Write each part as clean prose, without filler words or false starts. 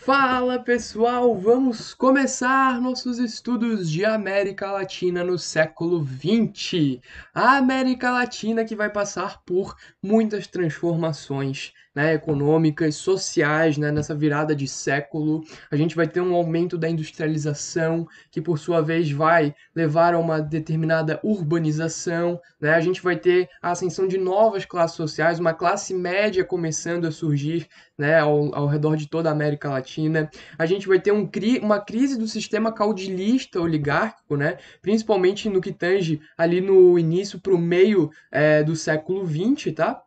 Fala pessoal, vamos começar nossos estudos de América Latina no século XX. A América Latina que vai passar por muitas transformações, né, econômicas, sociais, né, nessa virada de século. A gente vai ter um aumento da industrialização, que por sua vez vai levar a uma determinada urbanização, né? A gente vai ter a ascensão de novas classes sociais, uma classe média começando a surgir, né, ao redor de toda a América Latina. A gente vai ter uma crise do sistema caudilista oligárquico, né, principalmente no que tange ali no início para o meio do século XX, tá?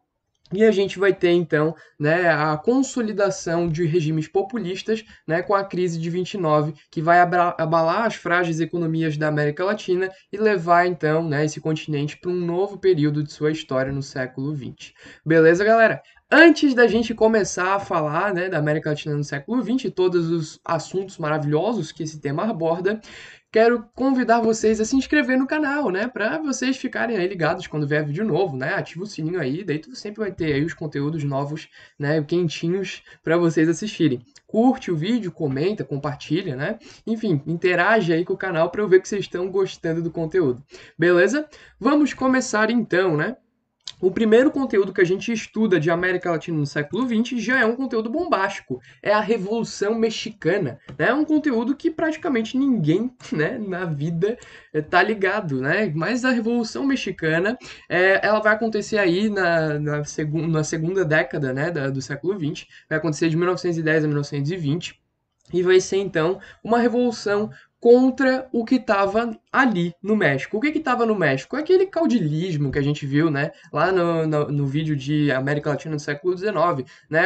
E a gente vai ter, então, né, a consolidação de regimes populistas, né, com a crise de 29, que vai abalar as frágeis economias da América Latina e levar, então, né, esse continente para um novo período de sua história no século XX. Beleza, galera? Antes da gente começar a falar, né, da América Latina no século XX e todos os assuntos maravilhosos que esse tema aborda, quero convidar vocês a se inscrever no canal, né? Para vocês ficarem aí ligados quando vier vídeo novo, né? Ativa o sininho aí, daí tu sempre vai ter aí os conteúdos novos, né? Quentinhos para vocês assistirem. Curte o vídeo, comenta, compartilha, né? Enfim, interage aí com o canal para eu ver que vocês estão gostando do conteúdo. Beleza? Vamos começar então, né? O primeiro conteúdo que a gente estuda de América Latina no século XX já é um conteúdo bombástico. É a Revolução Mexicana. Né? É um conteúdo que praticamente ninguém, né, na vida tá ligado. Né? Mas a Revolução Mexicana ela vai acontecer aí na segunda década, né, do século XX. Vai acontecer de 1910 a 1920. E vai ser então uma revolução contra o que estava ali no México. O que estava no México? Aquele caudilismo que a gente viu, né, lá no vídeo de América Latina do século XIX. Né,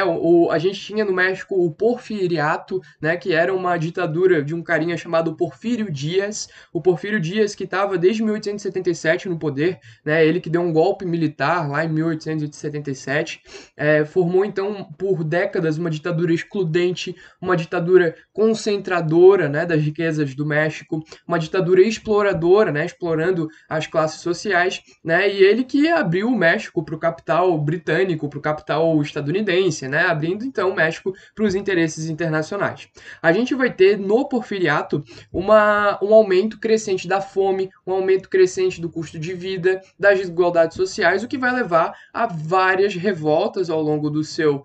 a gente tinha no México o Porfiriato, né, que era uma ditadura de um carinha chamado Porfírio Dias. O Porfírio Dias que estava desde 1877 no poder, né, ele que deu um golpe militar lá em 1877, formou então por décadas uma ditadura excludente, uma ditadura concentradora, né, das riquezas do México, uma ditadura exploradora, né, explorando as classes sociais, né, e ele que abriu o México para o capital britânico, para o capital estadunidense, né, abrindo então o México para os interesses internacionais. A gente vai ter no Porfiriato um aumento crescente da fome, um aumento crescente do custo de vida, das desigualdades sociais, o que vai levar a várias revoltas ao longo do seu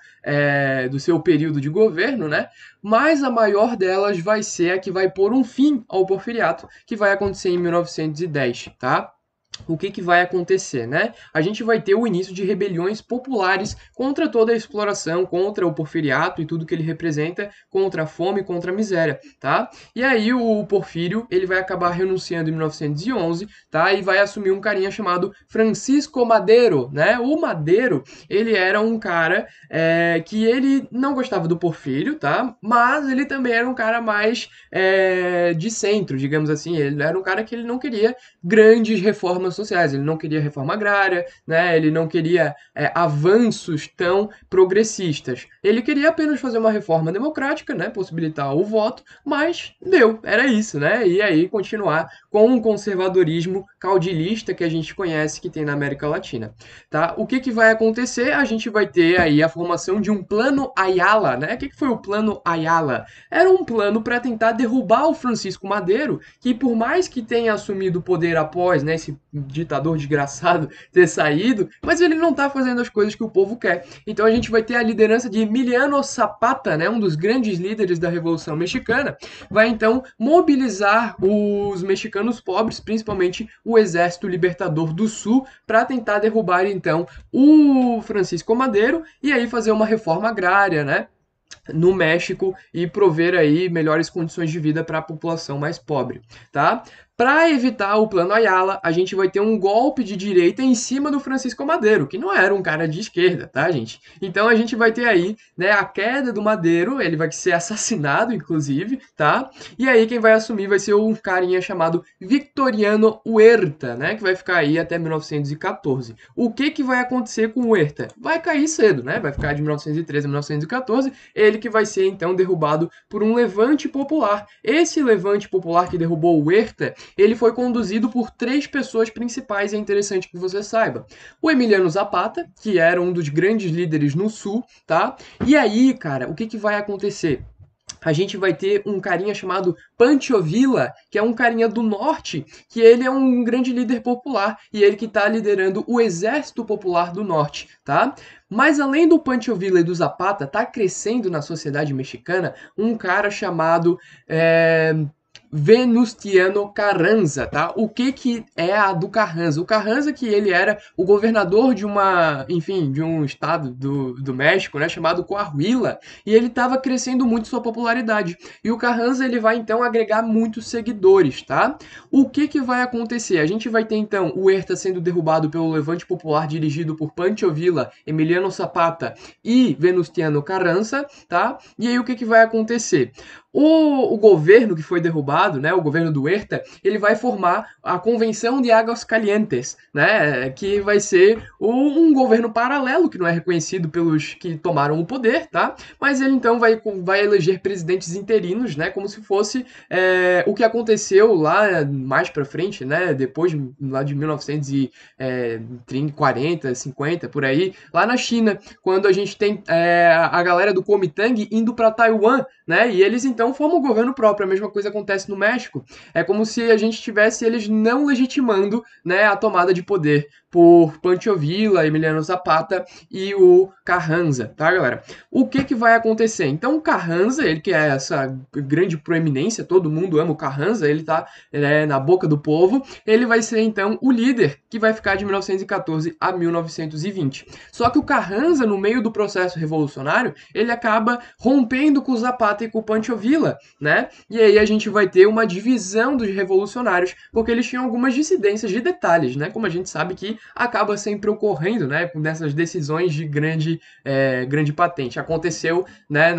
período de governo, né? Mas a maior delas vai ser a que vai pôr um fim ao Porfiriato, que vai acontecer em 1910, tá? O que vai acontecer, né? A gente vai ter o início de rebeliões populares contra toda a exploração, contra o porfiriato e tudo que ele representa, contra a fome, contra a miséria, tá? E aí o Porfírio, ele vai acabar renunciando em 1911, tá? E vai assumir um carinha chamado Francisco Madero, né? O Madero, ele era um cara que ele não gostava do Porfírio, tá? Mas ele também era um cara mais de centro, digamos assim. Ele era um cara que ele não queria grandes reformas sociais, ele não queria reforma agrária, né? Ele não queria avanços tão progressistas. Ele queria apenas fazer uma reforma democrática, né? Possibilitar o voto, mas deu, era isso, né? E aí continuar com um conservadorismo caudilista que a gente conhece que tem na América Latina, tá? O que vai acontecer? A gente vai ter aí a formação de um plano Ayala, né? O que foi o plano Ayala? Era um plano para tentar derrubar o Francisco Madero, que por mais que tenha assumido o poder após, né, esse ditador desgraçado ter saído, mas ele não está fazendo as coisas que o povo quer. Então a gente vai ter a liderança de Emiliano Zapata, né, um dos grandes líderes da Revolução Mexicana, vai então mobilizar os mexicanos pobres, principalmente o Exército Libertador do Sul, para tentar derrubar então o Francisco Madero e aí fazer uma reforma agrária, né? No México e prover aí melhores condições de vida para a população mais pobre, tá? Para evitar o plano Ayala, a gente vai ter um golpe de direita em cima do Francisco Madero, que não era um cara de esquerda, tá, gente? Então a gente vai ter aí, né, a queda do Madero, ele vai ser assassinado, inclusive, tá? E aí quem vai assumir vai ser um carinha chamado Victoriano Huerta, né, que vai ficar aí até 1914. O que vai acontecer com o Huerta? Vai cair cedo, né? Vai ficar de 1913 a 1914, ele que vai ser então derrubado por um levante popular. Esse levante popular que derrubou o Huerta, ele foi conduzido por três pessoas principais, é interessante que você saiba. O Emiliano Zapata, que era um dos grandes líderes no Sul, tá? E aí, cara, o que vai acontecer? a gente vai ter um carinha chamado Pancho Villa, que é um carinha do norte, que ele é um grande líder popular e ele que está liderando o Exército Popular do Norte, tá? Mas além do Pancho Villa e do Zapata, tá crescendo na sociedade mexicana um cara chamado Venustiano Carranza, tá? O que que é a do Carranza? O Carranza que ele era o governador de uma, enfim, de um estado do México, né, chamado Coahuila, e ele estava crescendo muito sua popularidade. E o Carranza ele vai então agregar muitos seguidores, tá? O que que vai acontecer? A gente vai ter então o Huerta sendo derrubado pelo Levante Popular dirigido por Pancho Villa, Emiliano Zapata e Venustiano Carranza, tá? E aí o que que vai acontecer? O governo que foi derrubado, né, o governo do Huerta, ele vai formar a Convenção de Águas Calientes, né, que vai ser um governo paralelo que não é reconhecido pelos que tomaram o poder, tá? Mas ele então vai eleger presidentes interinos, né, como se fosse o que aconteceu lá mais para frente, né, depois lá de 1940, 50 por aí, lá na China, quando a gente tem a galera do Kuomintang indo para Taiwan, né? E eles então formam um governo próprio. A mesma coisa acontece no México. É como se a gente tivesse eles não legitimando, né, a tomada de poder por Pancho Villa, Emiliano Zapata e o Carranza, tá, galera? O que que vai acontecer? Então, o Carranza, ele que é essa grande proeminência, todo mundo ama o Carranza, ele tá na boca do povo, ele vai ser então o líder que vai ficar de 1914 a 1920. Só que o Carranza, no meio do processo revolucionário, ele acaba rompendo com o Zapata e com o Pancho Villa, né? E aí a gente vai ter uma divisão dos revolucionários, porque eles tinham algumas dissidências de detalhes, né? Como a gente sabe que acaba sempre ocorrendo, né? Nessas decisões de grande patente. Aconteceu, né,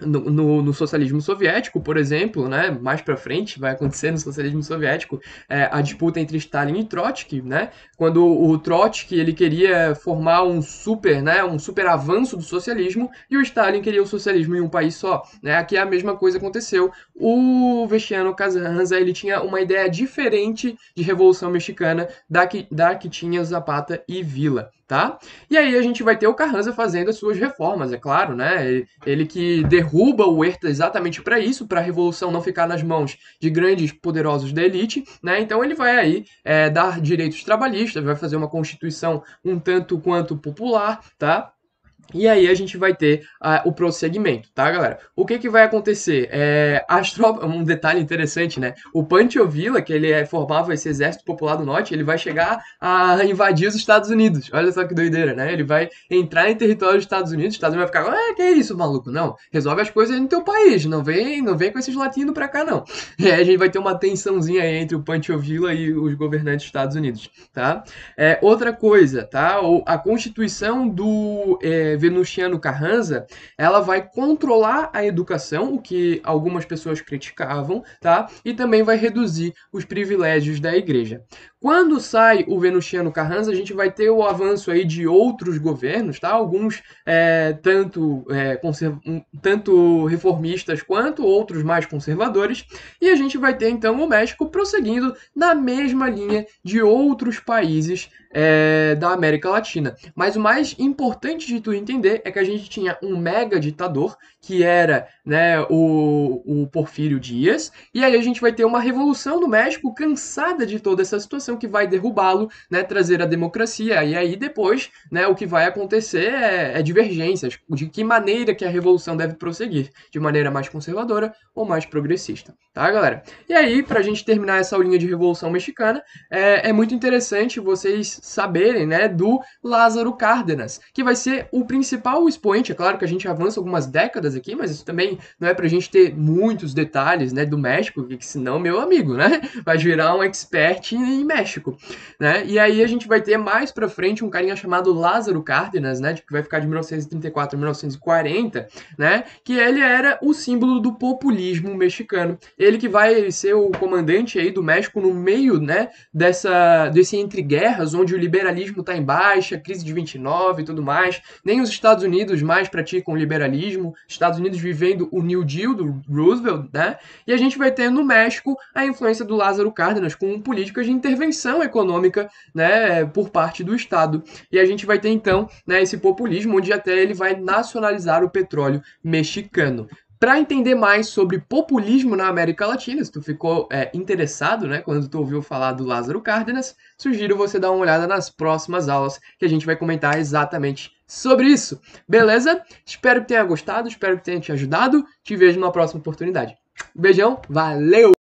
no socialismo soviético, por exemplo, né, mais para frente vai acontecer no socialismo soviético a disputa entre Stalin e Trotsky, né, quando o Trotsky ele queria formar um super avanço do socialismo e o Stalin queria o socialismo em um país só, né, aqui a mesma coisa aconteceu. O Venustiano Carranza ele tinha uma ideia diferente de revolução mexicana da que tinha Zapata e Villa, tá? E aí a gente vai ter o Carranza fazendo as suas reformas, é claro, né? Ele que derruba o Huerta exatamente para isso, para a revolução não ficar nas mãos de grandes poderosos da elite, né? Então ele vai aí dar direitos trabalhistas, vai fazer uma constituição um tanto quanto popular, tá? E aí a gente vai ter o prosseguimento, tá, galera? O que que vai acontecer? As tropas, um detalhe interessante, né? O Pancho Villa, que ele formava esse exército popular do norte, ele vai chegar a invadir os Estados Unidos. Olha só que doideira, né? Ele vai entrar em território dos Estados Unidos, os Estados Unidos vai ficar, que é isso, maluco? Não, resolve as coisas aí no teu país, não vem com esses latinos pra cá, não. E aí a gente vai ter uma tensãozinha aí entre o Pancho Villa e os governantes dos Estados Unidos, tá? Outra coisa, tá? A Constituição do Venustiano Carranza, ela vai controlar a educação, o que algumas pessoas criticavam, tá? E também vai reduzir os privilégios da igreja. Quando sai o Venustiano Carranza, a gente vai ter o avanço aí de outros governos, tá? Alguns tanto reformistas quanto outros mais conservadores, e a gente vai ter então o México prosseguindo na mesma linha de outros países da América Latina. Mas o mais importante de tu entender é que a gente tinha um mega ditador, que era, né, o Porfírio Dias, e aí a gente vai ter uma revolução no México cansada de toda essa situação que vai derrubá-lo, né, trazer a democracia, e aí depois, né, o que vai acontecer é divergências, de que maneira que a revolução deve prosseguir, de maneira mais conservadora ou mais progressista, tá, galera? E aí, pra gente terminar essa aulinha de Revolução Mexicana, é muito interessante vocês saberem, né, do Lázaro Cárdenas, que vai ser o principal expoente. É claro que a gente avança algumas décadas aqui, mas isso também não é pra gente ter muitos detalhes, né, do México, que senão, meu amigo, né, vai virar um expert em México, né? E aí a gente vai ter mais pra frente um carinha chamado Lázaro Cárdenas, né, que vai ficar de 1934 a 1940, né, que ele era o símbolo do populismo mexicano. Ele que vai ser o comandante aí do México no meio, né, desse entre guerras, onde o liberalismo está em baixa, crise de 29 e tudo mais. Nem os Estados Unidos mais praticam liberalismo, Estados Unidos vivendo o New Deal do Roosevelt, né? E a gente vai ter no México a influência do Lázaro Cárdenas com políticas de intervenção econômica, né, por parte do Estado. E a gente vai ter então, né, esse populismo onde até ele vai nacionalizar o petróleo mexicano. Para entender mais sobre populismo na América Latina, se tu ficou interessado, né, quando tu ouviu falar do Lázaro Cárdenas, sugiro você dar uma olhada nas próximas aulas que a gente vai comentar exatamente sobre isso. Beleza? Espero que tenha gostado, espero que tenha te ajudado. Te vejo numa próxima oportunidade. Beijão, valeu!